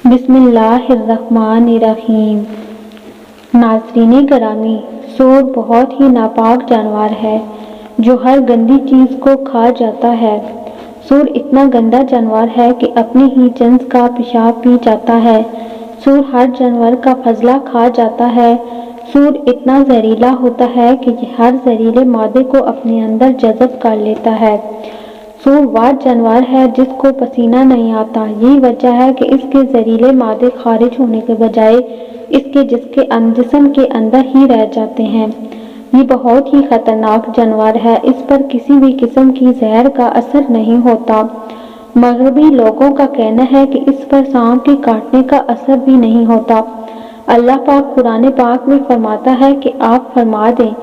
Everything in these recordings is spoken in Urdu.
بسم اللہ الرحمن الرحیم۔ ناظرین گرامی، سور بہت ہی ناپاک جانور ہے جو ہر گندی چیز کو کھا جاتا ہے۔ سور اتنا گندا جانور ہے کہ اپنے ہی جنس کا پیشاب پی جاتا ہے۔ سور ہر جانور کا فضلہ کھا جاتا ہے۔ سور اتنا زہریلا ہوتا ہے کہ یہ ہر زہریلے مادے کو اپنے اندر جذب کر لیتا ہے۔ سور وہ جانور ہے جس کو پسینہ نہیں آتا۔ یہی وجہ ہے کہ اس کے زہریلے مادے خارج ہونے کے بجائے اس کے جسم کے اندر ہی رہ جاتے ہیں۔ یہ بہت ہی خطرناک جانور ہے۔ اس پر کسی بھی قسم کی زہر کا اثر نہیں ہوتا۔ مغربی لوگوں کا کہنا ہے کہ اس پر سانپ کے کاٹنے کا اثر بھی نہیں ہوتا۔ اللہ پاک قرآن پاک میں فرماتا ہے کہ آپ فرما دیں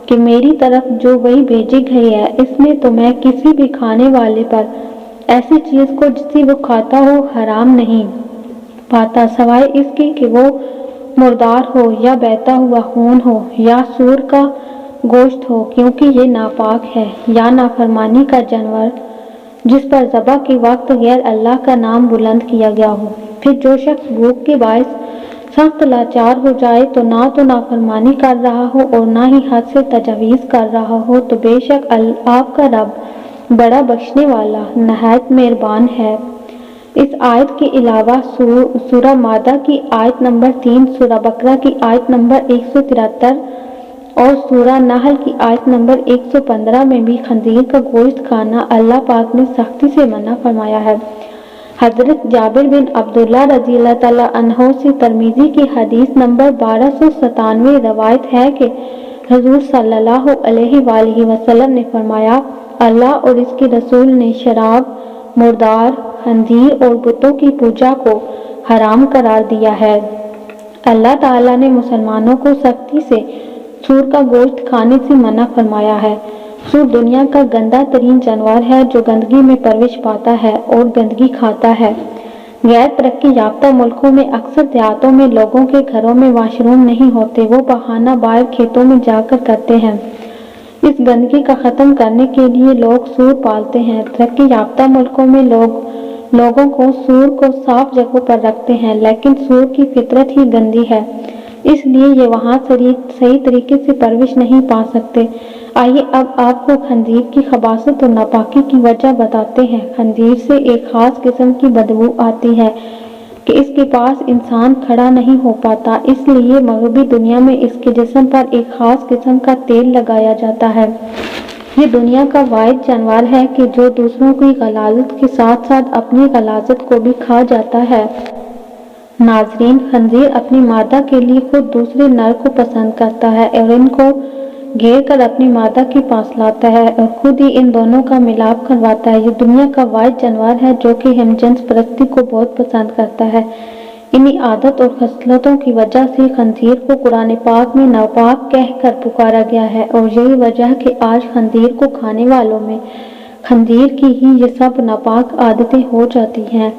کہ میری طرف جو وحی بھیجی گئی ہے اس میں تو میں کسی بھی کھانے والے پر ایسی چیز کو جسے وہ کھاتا ہو حرام نہیں پاتا سوائے اس کے کہ وہ مردار ہو یا بہتا ہوا خون ہو یا سور کا گوشت ہو، کیونکہ یہ ناپاک ہے، یا نافرمانی کا جانور جس پر ذبح کے وقت غیر اللہ کا نام بلند کیا گیا ہو۔ پھر جو شخص بھوک کے باعث سخت لاچار ہو جائے تو نافرمانی کر رہا ہو اور نہ ہی حد سے تجاوز کر رہا ہو، تو بے شک آپ کا رب بڑا بخشنے والا نہایت مہربان ہے۔ اس آیت کے علاوہ سورہ مائدہ کی آیت نمبر 3، سورہ بقرہ کی آیت نمبر 173 اور سورہ نحل کی آیت نمبر 115 میں بھی خنزیر کا گوشت کھانا اللہ پاک نے سختی سے منع فرمایا ہے۔ حضرت جابر بن عبداللہ رضی اللہ تعالیٰ عنہ سے ترمذی کی حدیث نمبر 1297 روایت ہے کہ حضور صلی اللہ علیہ وآلہ وسلم نے فرمایا، اللہ اور اس کے رسول نے شراب، مردار، خنزیر اور بتوں کی پوجا کو حرام قرار دیا ہے۔ اللہ تعالیٰ نے مسلمانوں کو سختی سے سور کا گوشت کھانے سے منع فرمایا ہے۔ سور دنیا کا گندا ترین جانور ہے جو گندگی میں پرورش پاتا ہے اور گندگی کھاتا ہے۔ غیر ترقی یافتہ ملکوں میں اکثر دیہاتوں میں لوگوں کے گھروں میں واش روم نہیں ہوتے، وہ بہانہ باہر کھیتوں میں جا کر کرتے ہیں۔ اس گندگی کا ختم کرنے کے لیے لوگ سور پالتے ہیں۔ ترقی یافتہ ملکوں میں لوگوں کو سور کو صاف جگہوں پر رکھتے ہیں، لیکن سور کی فطرت ہی گندی ہے، اس لیے یہ وہاں صحیح طریقے سے پرورش نہیں پا سکتے۔ آئیے اب آپ کو خنزیر کی خباثت اور ناپاکی کی وجہ بتاتے ہیں۔ خنزیر سے ایک خاص قسم کی بدبو آتی ہے کہ اس کے پاس انسان کھڑا نہیں ہو پاتا، اس لیے مغربی دنیا میں اس کے جسم پر ایک خاص قسم کا تیل لگایا جاتا ہے۔ یہ دنیا کا واحد جانور ہے کہ جو دوسروں کی غلاظت کے ساتھ ساتھ اپنی غلاظت کو بھی کھا جاتا ہے۔ ناظرین، خنزیر اپنی مادہ کے لیے خود دوسرے نر کو پسند کرتا ہے اور ان کو گھیر کر اپنی مادہ کے پاس لاتا ہے اور خود ہی ان دونوں کا ملاپ کرواتا ہے۔ یہ دنیا کا واحد جانور ہے جو کہ ہم جنس پرستی کو بہت پسند کرتا ہے۔ انہی عادت اور خصلتوں کی وجہ سے خنزیر کو قرآن پاک میں ناپاک کہہ کر پکارا گیا ہے، اور یہی وجہ ہے کہ آج خنزیر کو کھانے والوں میں خنزیر کی ہی یہ سب ناپاک عادتیں ہو جاتی ہیں۔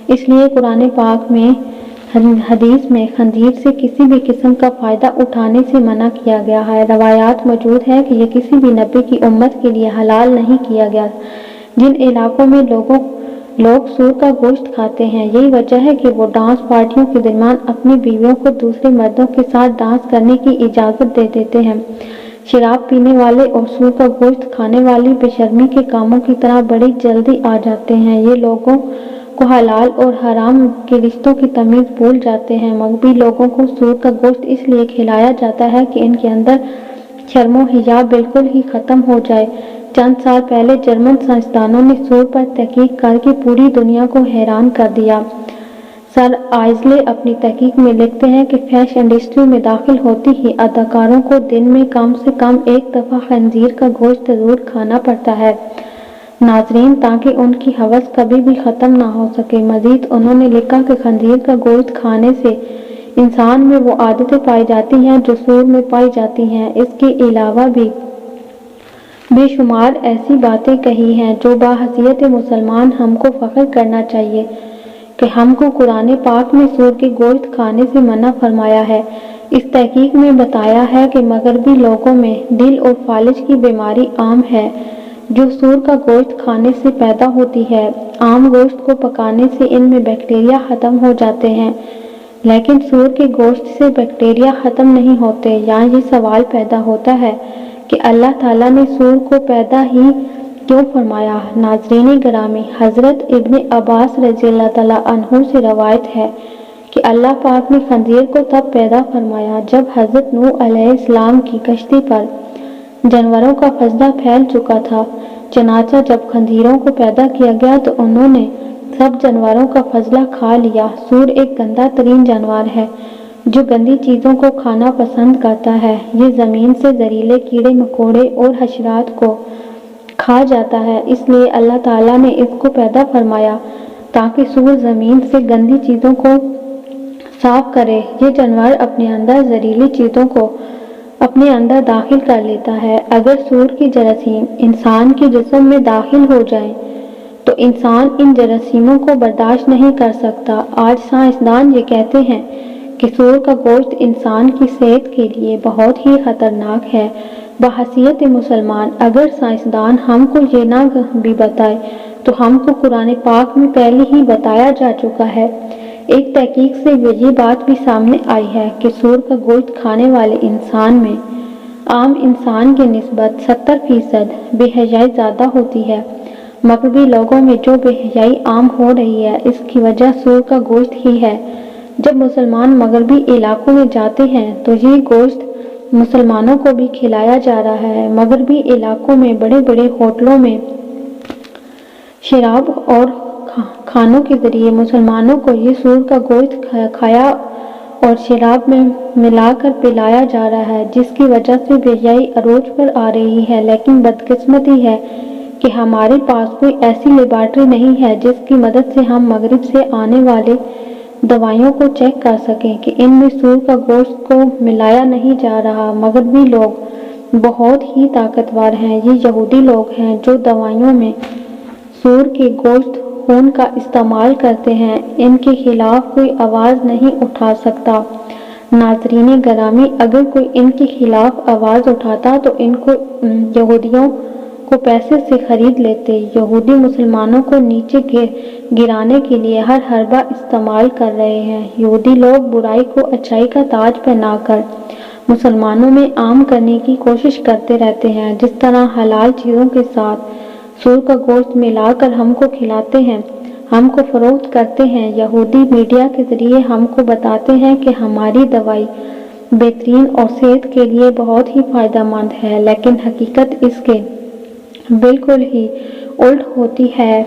اس لیے قرآن پاک میں حدیث میں خنزیر سے کسی بھی قسم کا فائدہ اٹھانے سے منع کیا گیا ہے۔ روایات موجود ہے کہ یہ کسی بھی نبی کی امت کے لیے حلال نہیں کیا گیا۔ جن علاقوں میں لوگ سور کا گوشت کھاتے ہیں، یہی وجہ ہے کہ وہ ڈانس پارٹیوں کے درمیان اپنی بیویوں کو دوسرے مردوں کے ساتھ ڈانس کرنے کی اجازت دے دیتے ہیں۔ شراب پینے والے اور سور کا گوشت کھانے والے بے شرمی کے کاموں کی طرح بڑی جلدی آ جاتے ہیں۔ یہ لوگوں کو حلال اور حرام کے رشتوں کی تمیز بھول جاتے ہیں۔ مغربی لوگوں کو سور کا گوشت اس لیے کھلایا جاتا ہے کہ ان کے اندر شرم و حیا بالکل ہی ختم ہو جائے۔ چند سال پہلے جرمن سائنسدانوں نے سور پر تحقیق کر کے پوری دنیا کو حیران کر دیا۔ سر آئزلے اپنی تحقیق میں لکھتے ہیں کہ فیشن انڈسٹری میں داخل ہوتی ہی اداکاروں کو دن میں کم سے کم ایک دفعہ خنزیر کا گوشت ضرور کھانا پڑتا ہے، ناظرین، تاکہ ان کی ہوس کبھی بھی ختم نہ ہو سکے۔ مزید انہوں نے لکھا کہ خنزیر کا گوشت کھانے سے انسان میں وہ عادتیں پائی جاتی ہیں جو سور میں پائی جاتی ہیں۔ اس کے علاوہ بھی بے شمار ایسی باتیں کہی ہیں جو بحیثیت مسلمان ہم کو فخر کرنا چاہیے کہ ہم کو قرآن پاک میں سور کے گوشت کھانے سے منع فرمایا ہے۔ اس تحقیق میں بتایا ہے کہ مغربی لوگوں میں دل اور فالج کی بیماری عام ہے۔ جو سور کا گوشت کھانے سے پیدا ہوتی ہے۔ عام گوشت کو پکانے سے ان میں بیکٹیریا ختم ہو جاتے ہیں، لیکن سور کے گوشت سے بیکٹیریا ختم نہیں ہوتے۔ یہاں یہ سوال پیدا ہوتا ہے کہ اللہ تعالیٰ نے سور کو پیدا ہی کیوں فرمایا؟ ناظرین گرامی، حضرت ابن عباس رضی اللہ تعالیٰ عنہ سے روایت ہے کہ اللہ پاک نے خنزیر کو تب پیدا فرمایا جب حضرت نوح علیہ السلام کی کشتی پر جانوروں کا فضلہ پھیل چکا تھا۔ چنانچہ جب خنزیروں کو پیدا کیا گیا تو انہوں نے سب جانوروں کا فضلہ کھا لیا۔ سور ایک گندا ترین جانور ہے جو گندی چیزوں کو کھانا پسند کرتا ہے۔ یہ زمین سے زہریلے کیڑے مکوڑے اور حشرات کو کھا جاتا ہے، اس لیے اللہ تعالیٰ نے اس کو پیدا فرمایا تاکہ سور زمین سے گندی چیزوں کو صاف کرے۔ یہ جانور اپنے اندر زہریلی چیزوں کو اپنے اندر داخل کر لیتا ہے۔ اگر سور کی جراثیم انسان کے جسم میں داخل ہو جائیں تو انسان ان جراثیموں کو برداشت نہیں کر سکتا۔ آج سائنسدان یہ کہتے ہیں کہ سور کا گوشت انسان کی صحت کے لیے بہت ہی خطرناک ہے۔ بحیثیت مسلمان اگر سائنسدان ہم کو یہ نہ بھی بتائے تو ہم کو قرآن پاک میں پہلے ہی بتایا جا چکا ہے۔ ایک تحقیق سے یہ بات بھی سامنے آئی ہے کہ سور کا گوشت کھانے والے انسان میں عام انسان کی نسبت 70% بے حیائی زیادہ ہوتی ہے۔ مغربی لوگوں میں جو بے حیائی عام ہو رہی ہے اس کی وجہ سور کا گوشت ہی ہے۔ جب مسلمان مغربی علاقوں میں جاتے ہیں تو یہ گوشت مسلمانوں کو بھی کھلایا جا رہا ہے۔ مغربی علاقوں میں بڑے بڑے ہوٹلوں میں شراب اور کھانوں کے ذریعے مسلمانوں کو یہ سور کا گوشت کھایا اور شراب میں ملا کر پلایا جا رہا ہے، جس کی وجہ سے بے حیائی عروج پر آ رہی ہے۔ لیکن بدقسمتی ہے کہ ہمارے پاس کوئی ایسی لیبارٹری نہیں ہے جس کی مدد سے ہم مغرب سے آنے والے دوائیوں کو چیک کر سکیں کہ ان میں سور کا گوشت کو ملایا نہیں جا رہا۔ مغربی لوگ بہت ہی طاقتور ہیں۔ یہ یہودی لوگ ہیں جو دوائیوں میں سور کے گوشت خون کا استعمال کرتے ہیں۔ ان کے خلاف کوئی آواز نہیں اٹھا سکتا۔ ناظرین گرامی، اگر کوئی ان کے خلاف آواز اٹھاتا تو ان کو یہودیوں کو پیسے سے خرید لیتے۔ یہودی مسلمانوں کو نیچے گرانے کے لیے ہر حربہ استعمال کر رہے ہیں۔ یہودی لوگ برائی کو اچھائی کا تاج پہنا کر مسلمانوں میں عام کرنے کی کوشش کرتے رہتے ہیں۔ جس طرح حلال چیزوں کے ساتھ سور کا گوشت ملا کر ہم کو کھلاتے ہیں، ہم کو فروخت کرتے ہیں، یہودی میڈیا کے ذریعے ہم کو بتاتے ہیں کہ ہماری دوائی بہترین اور صحت کے لیے بہت ہی فائدہ مند ہے، لیکن حقیقت اس کے بالکل ہی الٹ ہوتی ہے۔